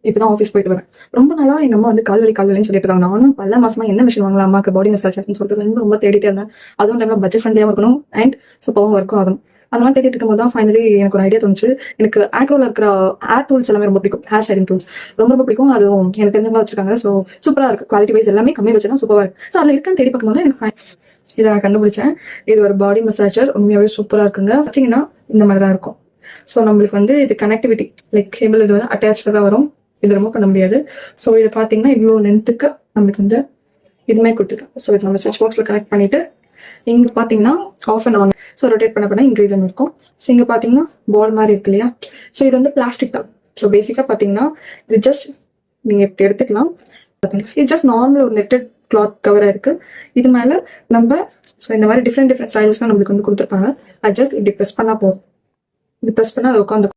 இப்பதான் ஆஃபீஸ் போயிட்டு வரேன். ரொம்ப நாளா எங்க அம்மா வந்து கால்வலின்னு சொல்லிட்டு இருக்காங்க. நானும் பல மாசமா என்ன மிஷின் வாங்கலாம் அம்மாக்கு பாடி மசாஜ் அப்படின்னு சொல்லிட்டு ரொம்ப தேடிட்டே இருந்தேன். அதுவும் டைம்ல பட்ஜெட் ஃப்ரெண்ட்லியாகவும் இருக்கணும் அண்ட் சூப்பராகவும் ஒர்க்கும் ஆகணும். அந்த மாதிரி தேடிட்டு இருக்கும்போது தான் ஃபைனலி எனக்கு ஒரு ஐடியா தோணுச்சு. எனக்கு ஆக்ரோல இருக்கிற ஏர் டூல்ஸ் எல்லாமே ரொம்ப பிடிக்கும். ஹேர் ஸ்டைலிங் டூல்ஸ் ரொம்ப பிடிக்கும். அதுவும் எனக்கு தெரிஞ்சவங்க வச்சிருக்காங்க. ஸோ சூப்பரா இருக்கு. குவாலிட்டி வைஸ் எல்லாமே கம்மி வச்சுதான் சூப்பரா இருக்கு. ஸோ அதில் இருக்கான்னு தேடி பார்க்கும்போது எனக்கு இதை நான் கண்டுபிடிச்சேன். இது ஒரு பாடி மசாஜர். உண்மையாவே சூப்பரா இருக்குங்க. பார்த்தீங்கன்னா இந்த மாதிரி தான் இருக்கும். ஸோ நம்மளுக்கு வந்து இது கனெக்டிவிட்டி லைக் கேபிள் இது வந்து அட்டாச்சாக தான் வரும். இது ரிமூவ் பண்ண முடியாது. ஸோ இது பார்த்தீங்கன்னா இவ்வளோ லென்த்துக்கு நம்மளுக்கு வந்து இதுமே கொடுத்துருக்கேன். ஸோ இது நம்ம ஸ்விட்ச் பாக்ஸில் கனெக்ட் பண்ணிட்டு இங்கே பார்த்தீங்கன்னா off and on. So rotate பண்ண இன்க்ரீஸ் இருக்கும். ஸோ இங்கே பார்த்தீங்கன்னா பால் மாதிரி இருக்கு இல்லையா. ஸோ இது வந்து பிளாஸ்டிக் தான். ஸோ பேசிக்காக பார்த்தீங்கன்னா இது ஜஸ்ட் நீங்கள் இப்படி எடுத்துக்கலாம். இது ஜஸ்ட் நார்மல் ஒரு நெட்டட் கிளாத் கவராக இருக்கு. இது மேலே நம்ம ஸோ இந்த மாதிரி டிஃப்ரெண்ட் ஸ்டைல்ஸ்லாம் நம்மளுக்கு வந்து கொடுத்துருப்பாங்க. அது ஜஸ்ட் இப்படி ப்ரெஸ் பண்ணால் போதும். இது ப்ரெஸ் பண்ணால் அது உட்காந்து